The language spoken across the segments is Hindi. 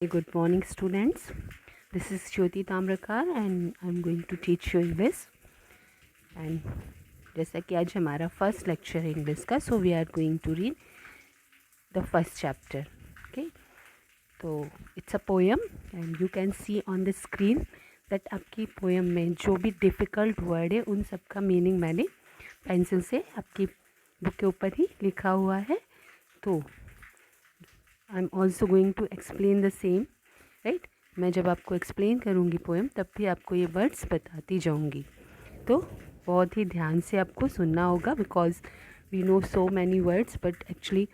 Good morning, students. This is Jyoti Tamrakar and I'm going to teach you English. And जैसा कि आज हमारा फर्स्ट लेक्चर है इंग्लिश का, so we are going to read the first chapter. Okay, तो it's a poem and you can see on the screen that आपकी पोएम में जो भी डिफ़िकल्ट वर्ड है उन सब का मीनिंग मैंने पेंसिल से आपकी बुक के ऊपर ही लिखा हुआ है. तो I am also going to explain the same, right. मैं जब आपको एक्सप्लेन करूँगी पोएम तब भी आपको ये वर्ड्स बताती जाऊँगी. तो बहुत ही ध्यान से आपको सुनना होगा, because we know so many words but actually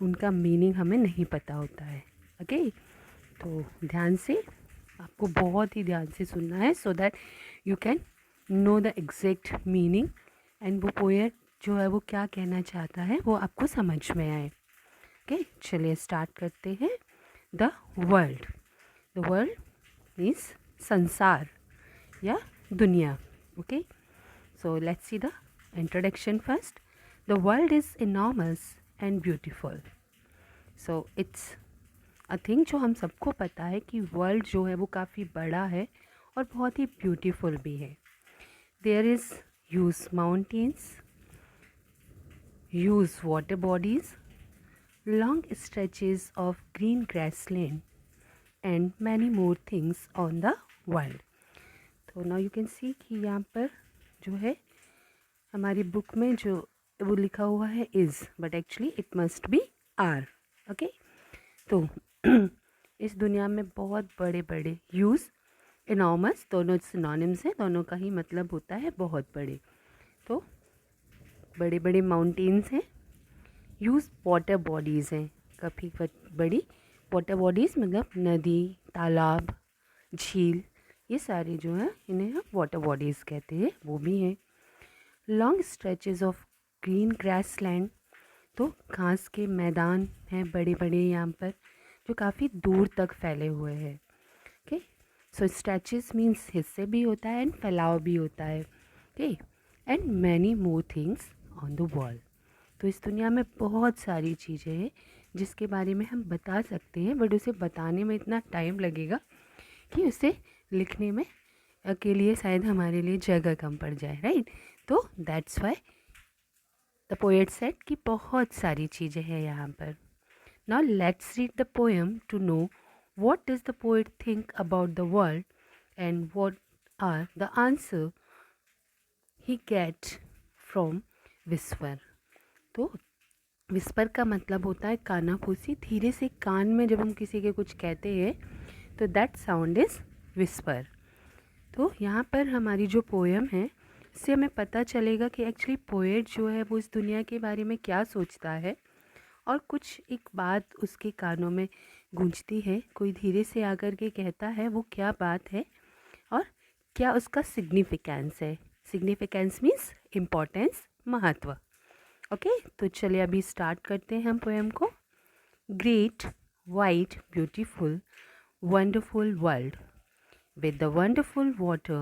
उनका मीनिंग हमें नहीं पता होता है. ओके, तो ध्यान से आपको बहुत ही ध्यान से सुनना है so that you can know the exact meaning and वो पोएट जो है वो क्या कहना चाहता है वो आपको समझ में आए. ओके, चलिए स्टार्ट करते हैं. The world. The world means संसार या दुनिया. Okay, so let's see the introduction first. The world is enormous and beautiful. So it's a thing जो हम सबको पता है कि वर्ल्ड जो है वो काफ़ी बड़ा है और बहुत ही ब्यूटीफुल भी है. There is huge mountains, huge water bodies, long stretches of green grassland and many more things on the world. तो now you can see कि यहाँ पर जो है हमारी बुक में जो वो लिखा हुआ है is, but actually it must be are. Okay, तो इस दुनिया में बहुत बड़े बड़े, ह्यूज, इनॉर्मस दोनों सिनोनिम्स हैं, दोनों का ही मतलब होता है बहुत बड़े. तो बड़े बड़े माउंटेन्स हैं, ह्यूज वाटर बॉडीज़ हैं, काफ़ी बड़ी वाटर बॉडीज़ मतलब नदी, तालाब, झील, ये सारे जो हैं इन्हें हम वाटर बॉडीज़ कहते हैं, वो भी हैं. Long stretches of green grass land, तो घास के मैदान हैं बड़े बड़े यहाँ पर जो काफ़ी दूर तक फैले हुए हैं. ओके, सो स्ट्रेचेस मीन्स हिस्से भी होता है एंड फैलाव भी होता है. Okay, and many more things on the world. तो इस दुनिया में बहुत सारी चीज़ें हैं जिसके बारे में हम बता सकते हैं, बट उसे बताने में इतना टाइम लगेगा कि उसे लिखने में के लिए शायद हमारे लिए जगह कम पड़ जाए, राइट. तो that's why the poet said कि बहुत सारी चीज़ें हैं यहाँ पर. Now let's read the poem to know what does the poet think about the world and what are the answer he get from whisper. तो विस्पर का मतलब होता है कानाफूसी. धीरे से कान में जब हम किसी के कुछ कहते हैं तो दैट साउंड इज़ विस्पर. तो यहाँ पर हमारी जो पोएम है इससे हमें पता चलेगा कि एक्चुअली पोएट जो है वो इस दुनिया के बारे में क्या सोचता है, और कुछ एक बात उसके कानों में गूंजती है, कोई धीरे से आकर के कहता है वो क्या बात है और क्या उसका सिग्निफिकेंस है. सिग्निफिकेंस मीन्स इम्पोर्टेंस, महत्व. ओके, तो चलिए अभी स्टार्ट करते हैं हम पोएम को. Great white beautiful wonderful world with the wonderful water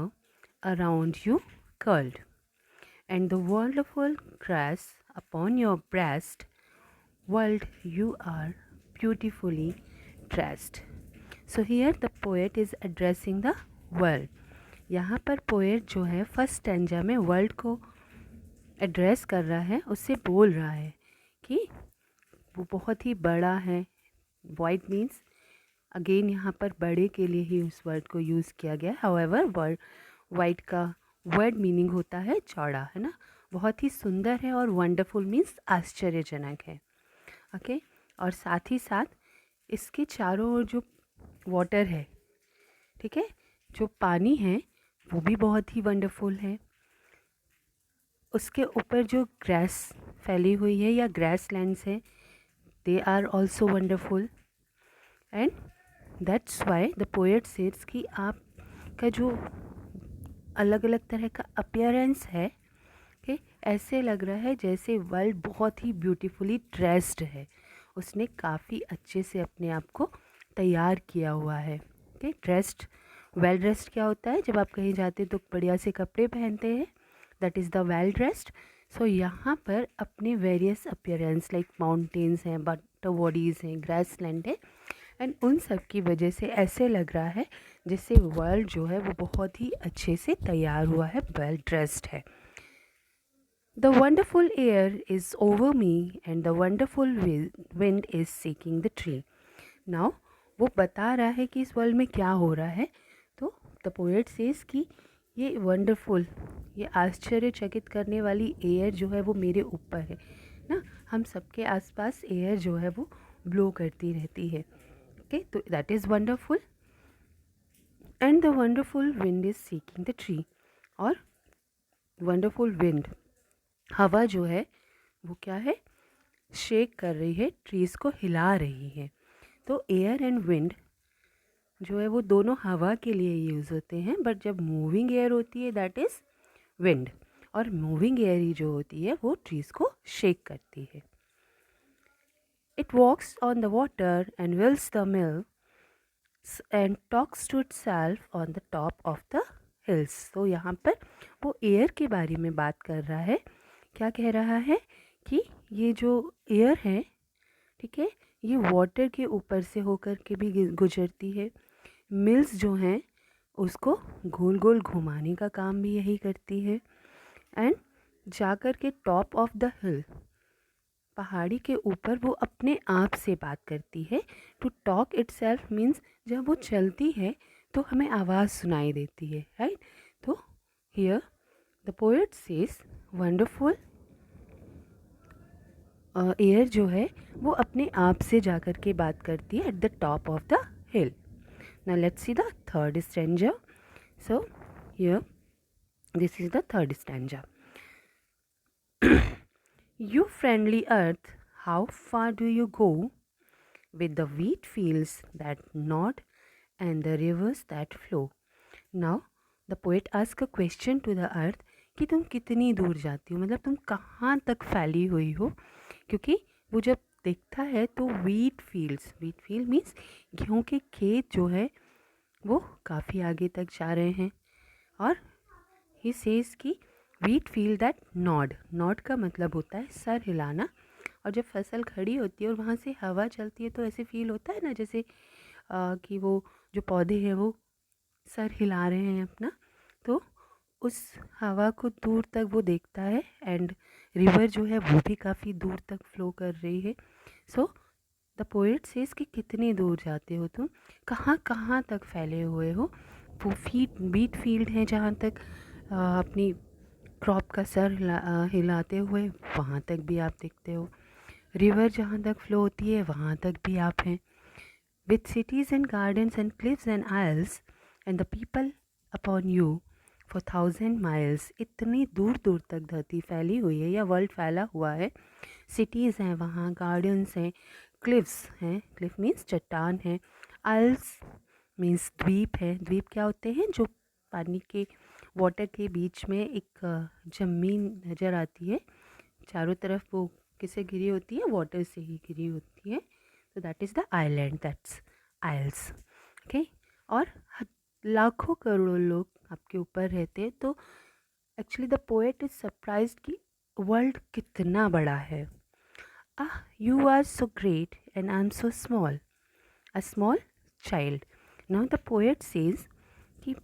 around you curled, and the wonderful grass upon your breast, world you are beautifully dressed. So here the poet is addressing the world. यहाँ पर पोएट जो है फर्स्ट स्टैंजा में वर्ल्ड को एड्रेस कर रहा है, उससे बोल रहा है कि वो बहुत ही बड़ा है. वाइट मीन्स अगेन यहाँ पर बड़े के लिए ही उस वर्ड को यूज़ किया गया. हाउएवर वर्ड वाइट का वर्ड मीनिंग होता है चौड़ा, है ना. बहुत ही सुंदर है और वंडरफुल मीन्स आश्चर्यजनक है. ओके, और साथ ही साथ इसके चारों ओर जो वाटर है, ठीक है, जो पानी है वो भी बहुत ही वंडरफुल है. उसके ऊपर जो ग्रास फैली हुई है या ग्रास लैंड्स है, they are also wonderful. And that's why the poet says कि आपका जो अलग अलग तरह का अपीयरेंस है कि ऐसे लग रहा है जैसे वर्ल्ड बहुत ही ब्यूटीफुली ड्रेस्ड है. उसने काफ़ी अच्छे से अपने आप को तैयार किया हुआ है. ओके, ड्रेस्ड, वेल ड्रेस्ड क्या होता है, जब आप कहीं जाते तो बढ़िया से कपड़े पहनते हैं, that is the well dressed. So यहाँ पर अपने वेरियस अपीयरेंस लाइक माउंटेन्स हैं, वाटर बॉडीज़ हैं, ग्रास लैंड है, एंड उन सब की वजह से ऐसे लग रहा है जैसे वर्ल्ड जो है वो बहुत ही अच्छे से तैयार हुआ है, वेल ड्रेस्ड है। The wonderful air is over me and the wonderful wind is seeking the tree. Now वो बता रहा है कि इस वर्ल्ड में क्या हो रहा है। तो द पोएट सेज कि ये वंडरफुल, ये आश्चर्यचकित करने वाली एयर जो है वो मेरे ऊपर है ना। हम सबके आसपास एयर जो है वो ब्लो करती रहती है। ओके, तो that is wonderful. And the wonderful wind is seeking the tree. और वंडरफुल विंड, हवा जो है वो क्या है, शेक कर रही है, ट्रीज़ को हिला रही है। तो एयर एंड विंड जो है वो दोनों हवा के लिए यूज़ होते हैं, बट जब मूविंग एयर होती है दैट इज़ विंड, और मूविंग एयर ही जो होती है वो ट्रीज़ को शेक करती है। It walks on the water and wills the mill and talks to itself on the top of the hills. तो यहाँ पर वो एयर के बारे में बात कर रहा है। क्या कह रहा है कि ये जो एयर है, ठीक है, ये वाटर के ऊपर से होकर के भी गुजरती है। मिल्स जो हैं उसको गोल गोल घुमाने का काम भी यही करती है। एंड जाकर के टॉप ऑफ द हिल, पहाड़ी के ऊपर वो अपने आप से बात करती है। To talk itself means जब वो चलती है तो हमें आवाज़ सुनाई देती है, राइट। तो here the poet says wonderful air जो है वो अपने आप से जाकर के बात करती है at the top of the hill. Now let's see the third stanza. So here this is the third stanza. You friendly earth, how far do you go with the wheat fields that nod and the rivers that flow? Now the poet asks a question to the earth कि तुम कितनी दूर जाती हो, मतलब तुम कहाँ तक फैली हुई हो। क्योंकि वो जब देखता है तो वीट फील्ड मीन्स गेहूँ के खेत जो है वो काफ़ी आगे तक जा रहे हैं। और ही सेज कि वीट फील्ड दैट नॉड का मतलब होता है सर हिलाना। और जब फसल खड़ी होती है और वहाँ से हवा चलती है तो ऐसे फील होता है ना जैसे कि वो जो पौधे हैं वो सर हिला रहे हैं अपना। तो उस हवा को दूर तक वो देखता है एंड रिवर जो है वो भी काफ़ी दूर तक फ्लो कर रही है। सो द पोएट सेज कि कितनी दूर जाते हो तुम, कहाँ कहाँ तक फैले हुए हो। वो बीट फील्ड है जहाँ तक अपनी क्रॉप का सर हिलाते हुए वहाँ तक भी आप देखते हो। रिवर जहाँ तक फ्लो होती है वहाँ तक भी आप हैं। With cities and gardens and cliffs and isles and the people upon you for 1000 miles. इतनी दूर दूर तक धरती फैली हुई है या वर्ल्ड फैला हुआ है। सिटीज़ हैं वहाँ, गार्डन्स हैं, क्लिफ्स हैं, क्लिफ मीन्स चट्टान है, आइल्स मीन्स द्वीप है। द्वीप क्या होते हैं, जो पानी के वाटर के बीच में एक ज़मीन नज़र आती है, चारों तरफ वो किससे घिरी होती है, वाटर से ही घिरी होती है। तो that is the island, that's isles. Okay, और लाखों करोड़ों लोग आपके ऊपर रहते हैं। तो actually the poet is surprised कि वर्ल्ड कितना बड़ा है। You are so great and I am so small, a small child. Now the poet says कि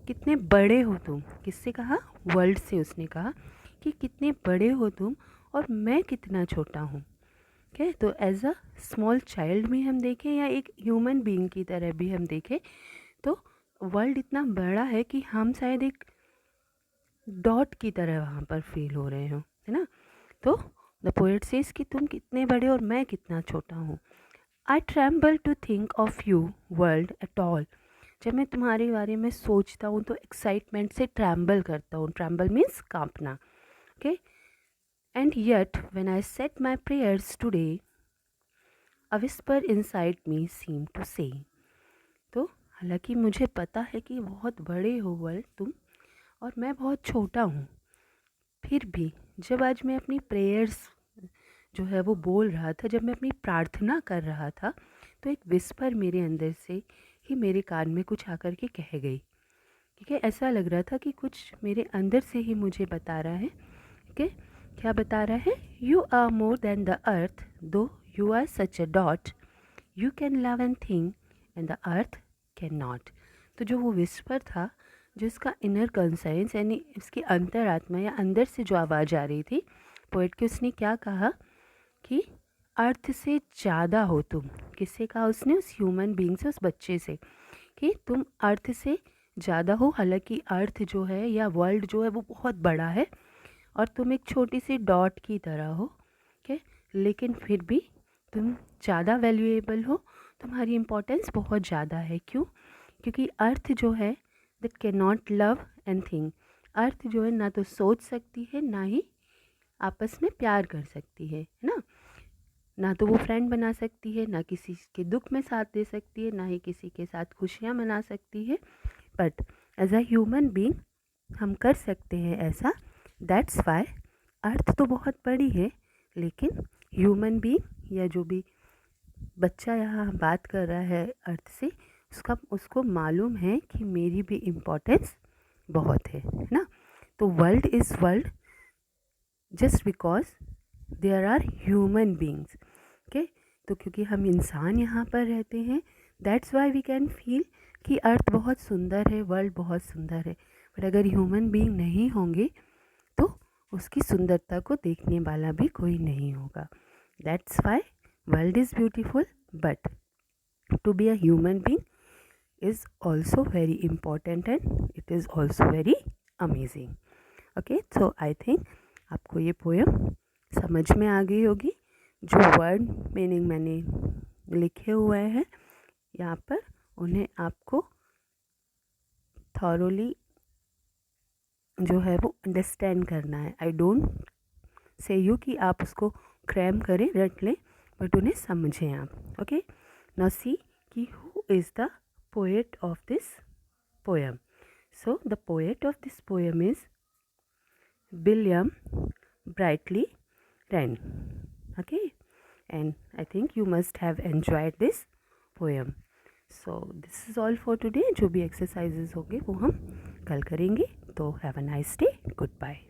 कितने बड़े हो तुम, किससे कहा, वर्ल्ड से उसने कहा कि कितने बड़े हो तुम और मैं कितना छोटा हूँ। ओके, तो एज अ स्मॉल चाइल्ड में हम देखें या एक ह्यूमन बीइंग की तरह भी हम देखें तो वर्ल्ड इतना बड़ा है कि हम शायद एक डॉट की तरह वहाँ पर फील हो रहे हो, है ना। तो द पोएट सेज कि तुम कितने बड़े और मैं कितना छोटा हूँ। I tremble to think of you world at all. जब मैं तुम्हारे बारे में सोचता हूँ तो एक्साइटमेंट से ट्रैम्बल करता हूँ। ट्रैम्बल मीन्स कांपना। Okay, and yet when I said my prayers today a whisper inside me seem to say. तो हालांकि मुझे पता है कि बहुत बड़े हो वर्ल्ड तुम और मैं बहुत छोटा हूँ, फिर भी जब आज मैं अपनी प्रेयर्स जो है वो बोल रहा था, जब मैं अपनी प्रार्थना कर रहा था, तो एक विस्पर मेरे अंदर से ही मेरे कान में कुछ आकर के कह गई। ठीक है, ऐसा लग रहा था कि कुछ मेरे अंदर से ही मुझे बता रहा है। ठीक है, क्या बता रहा है, you are more than the earth though you are such a dot, you can love and think and the earth can not. तो जो वो विस्पर था, जो इसका इनर कंसाइंस यानी इसकी अंतरात्मा या अंदर से जो आवाज़ आ रही थी पोएट की, उसने क्या कहा कि अर्थ से ज़्यादा हो तुम। किससे कहा उसने? उस ह्यूमन बीइंग से, उस बच्चे से, कि तुम अर्थ से ज़्यादा हो। हालांकि अर्थ जो है या वर्ल्ड जो है वो बहुत बड़ा है और तुम एक छोटी सी डॉट की तरह हो, ओके, लेकिन फिर भी तुम ज़्यादा वैल्यूएबल हो, तुम्हारी इम्पोर्टेंस बहुत ज़्यादा है। क्यों? क्योंकि अर्थ जो है that can not love and think, earth जो है ना तो सोच सकती है ना ही आपस में प्यार कर सकती है ना, ना तो वो फ्रेंड बना सकती है, ना किसी के दुख में साथ दे सकती है, ना ही किसी के साथ खुशियाँ मना सकती है। But as a human being हम कर सकते हैं ऐसा। दैट्स वाई अर्थ तो बहुत बड़ी है, लेकिन ह्यूमन बीइंग या जो भी बच्चा यहाँ बात कर रहा है अर्थ से, उसको मालूम है कि मेरी भी इम्पोर्टेंस बहुत है ना। तो world is world just because there are human beings, okay. तो क्योंकि हम इंसान यहाँ पर रहते हैं, that's why we can feel कि अर्थ बहुत सुंदर है, वर्ल्ड बहुत सुंदर है। बट अगर ह्यूमन बींग नहीं होंगे तो उसकी सुंदरता को देखने वाला भी कोई नहीं होगा। That's why world is beautiful, but to be a human being is also very important and it is also very amazing. Okay, so I think आपको ये पोएम समझ में आ गई होगी। जो वर्ड मीनिंग मैंने लिखे हुए हैं यहाँ पर, उन्हें आपको थॉरोली जो है वो अंडरस्टैंड करना है। आई डोंट से यू कि आप उसको क्रैम करें, रट लें, बट उन्हें समझें आप। ओके, नाउ सी कि who is the poet of this poem. So the poet of this poem is William Brightly Wren. Okay, and I think you must have enjoyed this poem. So this is all for today. जो भी exercises होंगे वो हम कल करेंगे। तो have a nice day. Goodbye.